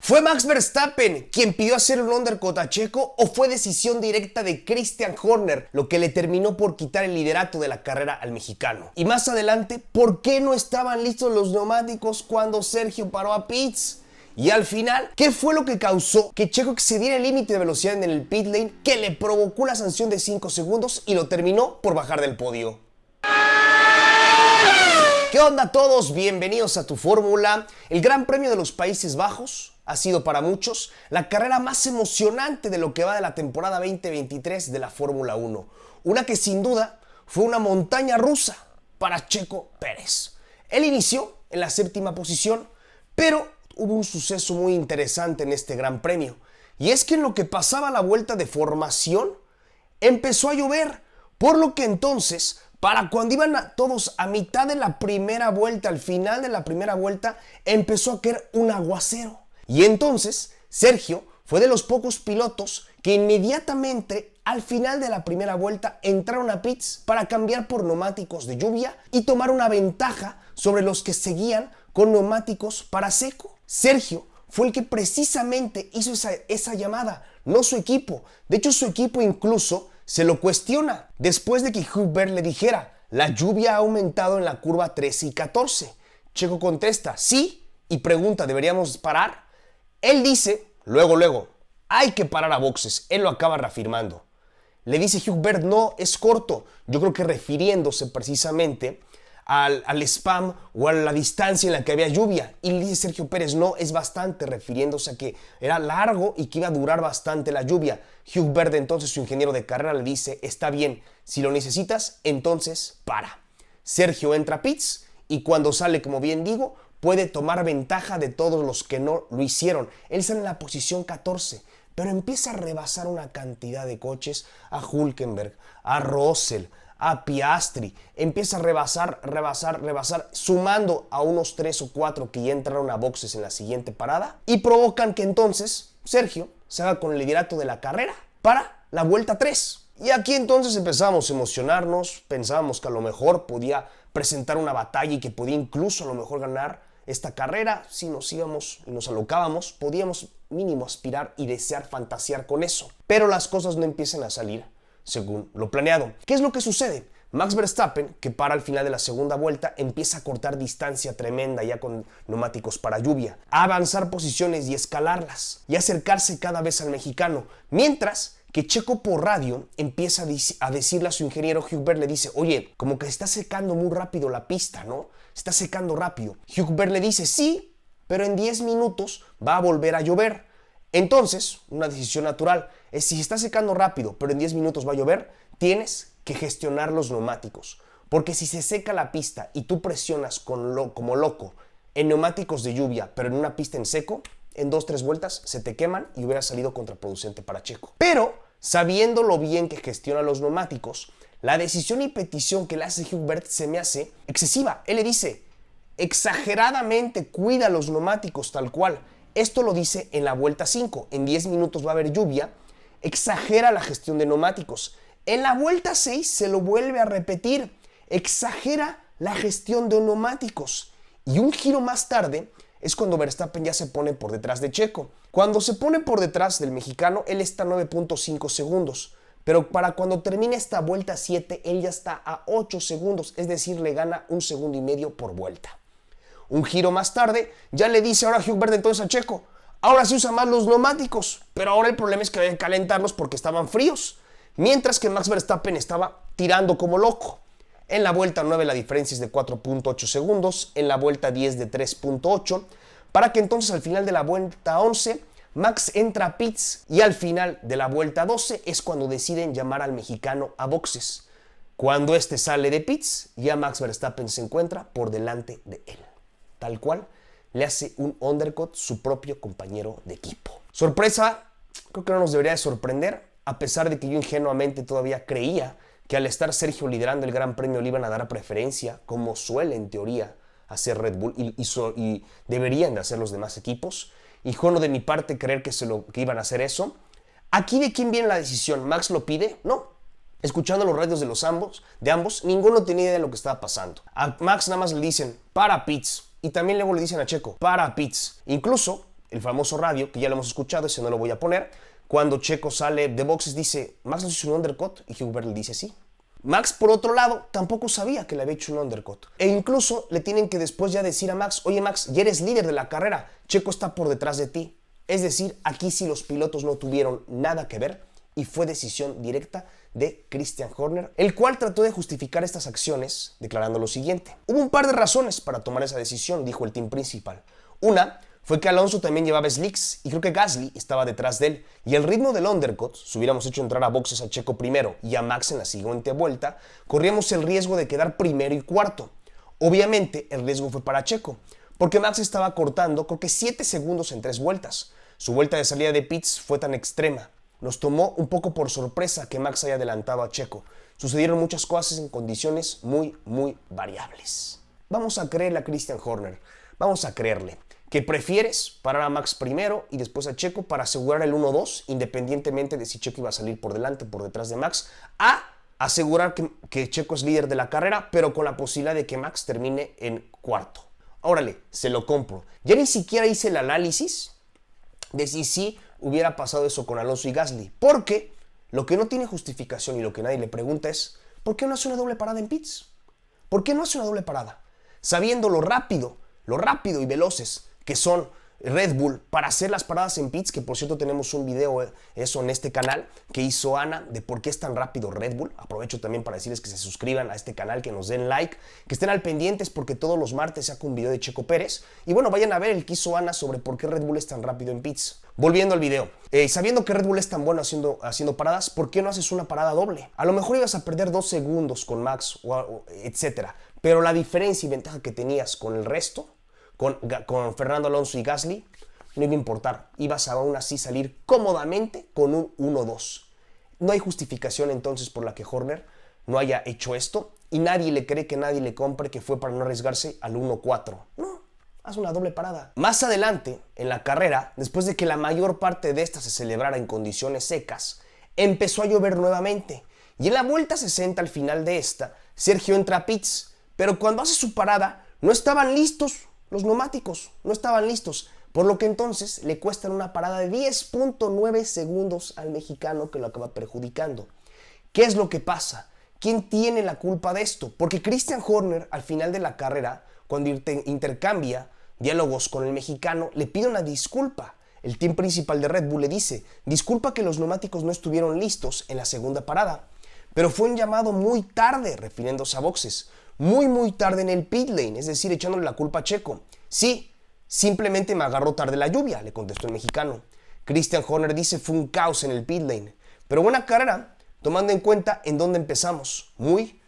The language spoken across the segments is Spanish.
¿Fue Max Verstappen quien pidió hacer un undercut a Checo o fue decisión directa de Christian Horner lo que le terminó por quitar el liderato de la carrera al mexicano? Y más adelante, ¿por qué no estaban listos los neumáticos cuando Sergio paró a pits? Y al final, ¿qué fue lo que causó que Checo excediera el límite de velocidad en el pit lane que le provocó la sanción de 5 segundos y lo terminó por bajar del podio? ¿Qué onda a todos? Bienvenidos a tu fórmula. El Gran Premio de los Países Bajos ha sido para muchos la carrera más emocionante de lo que va de la temporada 2023 de la Fórmula 1. Una que sin duda fue una montaña rusa para Checo Pérez. Él inició en la 7ª posición, pero hubo un suceso muy interesante en este Gran Premio. Y es que en lo que pasaba la vuelta de formación, empezó a llover, por lo que entonces, para cuando iban todos a mitad de la primera vuelta, al final de la primera vuelta, empezó a caer un aguacero. Y entonces, Sergio fue de los pocos pilotos que inmediatamente al final de la primera vuelta entraron a pits para cambiar por neumáticos de lluvia y tomar una ventaja sobre los que seguían con neumáticos para seco. Sergio fue el que precisamente hizo esa llamada, no su equipo. De hecho, su equipo incluso se lo cuestiona después de que Hülkenberg le dijera: la lluvia ha aumentado en la curva 13 y 14. Checo contesta: sí, y pregunta: ¿deberíamos parar? Él dice, luego, hay que parar a boxes. Él lo acaba reafirmando. Le dice Hülkenberg: no, es corto. Yo creo que refiriéndose precisamente al spam o a la distancia en la que había lluvia. Y le dice Sergio Pérez: no, es bastante, refiriéndose a que era largo y que iba a durar bastante la lluvia. Hülkenberg, entonces su ingeniero de carrera, le dice: está bien, si lo necesitas, entonces para. Sergio entra a pits y cuando sale, como bien digo, puede tomar ventaja de todos los que no lo hicieron. Él sale en la posición 14, pero empieza a rebasar una cantidad de coches: a Hülkenberg, a Russell, a Piastri. Empieza a rebasar, sumando a unos 3 o 4 que ya entraron a boxes en la siguiente parada y provocan que entonces Sergio se haga con el liderato de la carrera para la vuelta 3. Y aquí entonces empezamos a emocionarnos, pensábamos que a lo mejor podía presentar una batalla y que podía incluso a lo mejor ganar esta carrera. Si nos íbamos y nos alocábamos, podíamos mínimo aspirar y desear fantasear con eso. Pero las cosas no empiezan a salir según lo planeado. ¿Qué es lo que sucede? Max Verstappen, que para al final de la segunda vuelta, empieza a cortar distancia tremenda ya con neumáticos para lluvia, a avanzar posiciones y escalarlas, y acercarse cada vez al mexicano, mientras que Checo por radio empieza a decirle a su ingeniero Hülkenberg, le dice: oye, como que se está secando muy rápido la pista, ¿no? Se está secando rápido. Hülkenberg le dice: sí, pero en 10 minutos va a volver a llover. Entonces, una decisión natural es: si se está secando rápido, pero en 10 minutos va a llover, tienes que gestionar los neumáticos. Porque si se seca la pista y tú presionas como loco en neumáticos de lluvia, pero en una pista en seco, en 2-3 vueltas se te queman y hubiera salido contraproducente para Checo. Pero, sabiendo lo bien que gestiona los neumáticos, la decisión y petición que le hace Hülkenberg se me hace excesiva. Él le dice: exageradamente cuida los neumáticos tal cual. Esto lo dice en la vuelta 5. En 10 minutos va a haber lluvia. Exagera la gestión de neumáticos. En la vuelta 6 se lo vuelve a repetir. Exagera la gestión de neumáticos. Y un giro más tarde es cuando Verstappen ya se pone por detrás de Checo. Cuando se pone por detrás del mexicano, él está a 9.5 segundos. Pero para cuando termine esta vuelta 7, él ya está a 8 segundos. Es decir, le gana 1,5 segundos por vuelta. Un giro más tarde, ya le dice ahora Hülkenberg entonces a Checo: ahora se usan más los neumáticos, pero ahora el problema es que hay que calentarlos porque estaban fríos. Mientras que Max Verstappen estaba tirando como loco. En la vuelta 9 la diferencia es de 4.8 segundos, en la vuelta 10 de 3.8, para que entonces al final de la vuelta 11 Max entra a pits y al final de la vuelta 12 es cuando deciden llamar al mexicano a boxes. Cuando este sale de pits, ya Max Verstappen se encuentra por delante de él. Tal cual, le hace un undercut su propio compañero de equipo. Sorpresa, creo que no nos debería de sorprender, a pesar de que yo ingenuamente todavía creía que al estar Sergio liderando el Gran Premio le iban a dar preferencia, como suele en teoría hacer Red Bull y deberían de hacer los demás equipos. Y bueno, de mi parte creer que iban a hacer eso. Aquí, ¿de quién viene la decisión? ¿Max lo pide? No. Escuchando los radios de ambos, ninguno tenía idea de lo que estaba pasando. A Max nada más le dicen: para pits. Y también luego le dicen a Checo: para pits. Incluso el famoso radio, que ya lo hemos escuchado, ese no lo voy a poner. Cuando Checo sale de boxes dice, ¿Max no hizo un undercut? Y Hubert le dice sí. Max, por otro lado, tampoco sabía que le había hecho un undercut. E incluso le tienen que después ya decir a Max, oye Max, ya eres líder de la carrera, Checo está por detrás de ti. Es decir, aquí sí los pilotos no tuvieron nada que ver y fue decisión directa de Christian Horner, el cual trató de justificar estas acciones declarando lo siguiente. Hubo un par de razones para tomar esa decisión, dijo el team principal. Una fue que Alonso también llevaba slicks y creo que Gasly estaba detrás de él. Y el ritmo del undercut, si hubiéramos hecho entrar a boxes a Checo primero y a Max en la siguiente vuelta, corríamos el riesgo de quedar primero y cuarto. Obviamente el riesgo fue para Checo, porque Max estaba cortando creo que 7 segundos en 3 vueltas. Su vuelta de salida de pits fue tan extrema. Nos tomó un poco por sorpresa que Max haya adelantado a Checo. Sucedieron muchas cosas en condiciones muy variables. Vamos a creerle a Christian Horner. Vamos a creerle que prefieres parar a Max primero y después a Checo para asegurar el 1-2, independientemente de si Checo iba a salir por delante o por detrás de Max, a asegurar que Checo es líder de la carrera, pero con la posibilidad de que Max termine en cuarto. Órale, se lo compro. Ya ni siquiera hice el análisis de si sí hubiera pasado eso con Alonso y Gasly, porque lo que no tiene justificación y lo que nadie le pregunta es ¿por qué no hace una doble parada en pits? ¿Por qué no hace una doble parada? Sabiendo lo rápido y veloces que son Red Bull para hacer las paradas en pits, que por cierto tenemos un video eso en este canal que hizo Ana de por qué es tan rápido Red Bull. Aprovecho también para decirles que se suscriban a este canal, que nos den like, que estén al pendientes porque todos los martes saco un video de Checo Pérez y bueno, vayan a ver el que hizo Ana sobre por qué Red Bull es tan rápido en pits. Volviendo al video, sabiendo que Red Bull es tan bueno haciendo paradas, ¿por qué no haces una parada doble? A lo mejor ibas a perder 2 segundos con Max, etcétera, pero la diferencia y ventaja que tenías con el resto, con Fernando Alonso y Gasly, no iba a importar. Ibas aún así salir cómodamente con un 1-2. No hay justificación entonces por la que Horner no haya hecho esto y nadie le cree, que nadie le compre que fue para no arriesgarse al 1-4. No, haz una doble parada. Más adelante, en la carrera, después de que la mayor parte de esta se celebrara en condiciones secas, empezó a llover nuevamente. Y en la vuelta 60 al final de esta, Sergio entra a pits, pero cuando hace su parada no estaban listos. Los neumáticos no estaban listos, por lo que entonces le cuestan una parada de 10.9 segundos al mexicano, que lo acaba perjudicando. ¿Qué es lo que pasa? ¿Quién tiene la culpa de esto? Porque Christian Horner al final de la carrera, cuando intercambia diálogos con el mexicano, le pide una disculpa. El team principal de Red Bull le dice, disculpa que los neumáticos no estuvieron listos en la segunda parada, pero fue un llamado muy tarde, refiriéndose a boxes. Muy tarde en el pit lane, es decir, echándole la culpa a Checo. Sí, simplemente me agarró tarde la lluvia, le contestó el mexicano. Christian Horner dice, fue un caos en el pit lane. Pero buena carrera, tomando en cuenta en dónde empezamos. Muy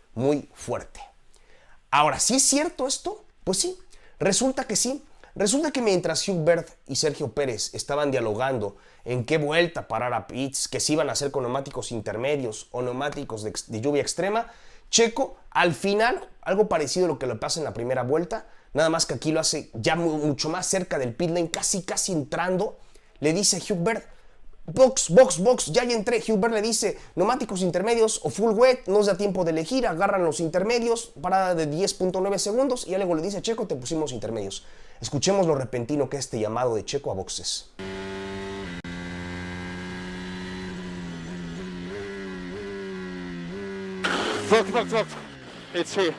fuerte. Ahora, ¿sí es cierto esto? Pues sí, resulta que sí. Resulta que mientras Hubert y Sergio Pérez estaban dialogando en qué vuelta parar a pits, que se iban a hacer con neumáticos intermedios o neumáticos de lluvia extrema, Checo, al final, algo parecido a lo que le pasa en la primera vuelta, nada más que aquí lo hace ya mucho más cerca del pit lane, casi entrando, le dice a Hubert, box, ya entré. Hubert le dice, neumáticos intermedios o full wet, no os da tiempo de elegir, agarran los intermedios, parada de 10.9 segundos, y luego le dice a Checo, te pusimos intermedios. Escuchemos lo repentino que es este llamado de Checo a boxes. Box. It's here.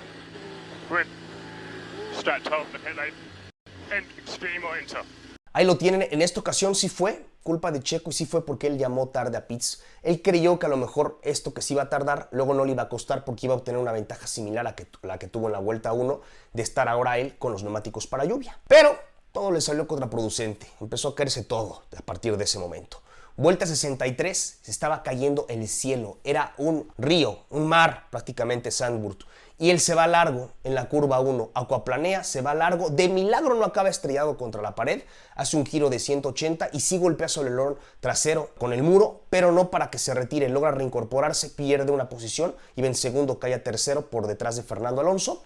Green. Start top the pit lane. And extreme or enter. Ahí lo tienen. En esta ocasión sí fue culpa de Checo y sí fue porque él llamó tarde a pits. Él creyó que a lo mejor esto que sí iba a tardar, luego no le iba a costar porque iba a obtener una ventaja similar a la que tuvo en la vuelta 1 de estar ahora él con los neumáticos para lluvia. Pero todo le salió contraproducente. Empezó a caerse todo a partir de ese momento. Vuelta 63, se estaba cayendo el cielo. Era un río, un mar prácticamente Zandvoort. Y él se va largo en la curva 1. Aquaplanea, se va largo. De milagro no acaba estrellado contra la pared. Hace un giro de 180 y sí golpea su alerón trasero con el muro, pero no para que se retire. Logra reincorporarse, pierde una posición y en segundo cae a tercero por detrás de Fernando Alonso.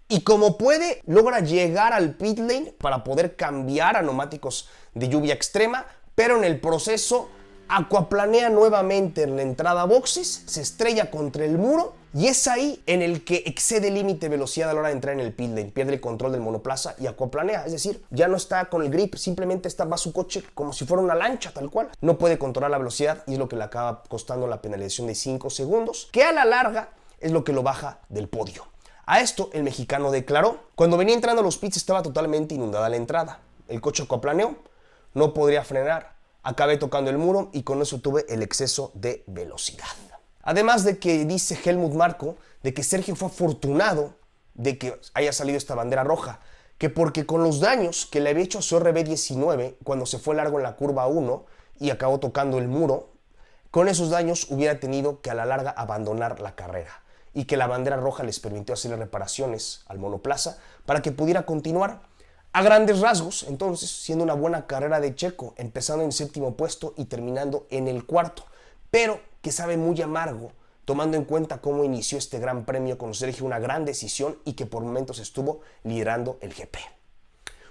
Y como puede, logra llegar al pit lane para poder cambiar a neumáticos de lluvia extrema, pero en el proceso aquaplanea nuevamente en la entrada a boxes, se estrella contra el muro Y es ahí en el que excede el límite de velocidad a la hora de entrar en el pit lane, pierde el control del monoplaza y aquaplanea, es decir, ya no está con el grip, simplemente va su coche como si fuera una lancha tal cual. No puede controlar la velocidad y es lo que le acaba costando la penalización de 5 segundos, que a la larga es lo que lo baja del podio. A esto el mexicano declaró: cuando venía entrando a los pits estaba totalmente inundada la entrada, el coche aquaplaneó, no podría frenar, acabé tocando el muro y con eso tuve el exceso de velocidad. Además de que dice Helmut Marko de que Sergio fue afortunado de que haya salido esta bandera roja, que porque con los daños que le había hecho a su RB19 cuando se fue largo en la curva 1 y acabó tocando el muro, con esos daños hubiera tenido que a la larga abandonar la carrera y que la bandera roja les permitió hacerle reparaciones al monoplaza para que pudiera continuar. A grandes rasgos, entonces, siendo una buena carrera de Checo, empezando en 7º puesto y terminando en el 4º, pero que sabe muy amargo, tomando en cuenta cómo inició este gran premio con Sergio, una gran decisión y que por momentos estuvo liderando el GP.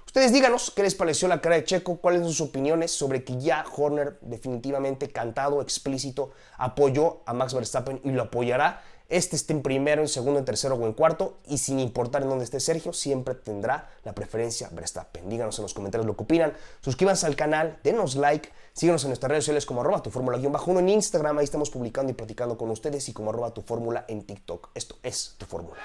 Ustedes díganos qué les pareció la carrera de Checo, cuáles son sus opiniones sobre que ya Horner definitivamente cantado, explícito, apoyó a Max Verstappen y lo apoyará. Esté en primero, en segundo, en tercero o en cuarto, y sin importar en dónde esté Sergio, siempre tendrá la preferencia Verstappen. Díganos en los comentarios lo que opinan, suscríbanse al canal, denos like, síganos en nuestras redes sociales como @tuformula_1 en Instagram, ahí estamos publicando y platicando con ustedes, y como @tuformula en TikTok. Esto es Tu Fórmula.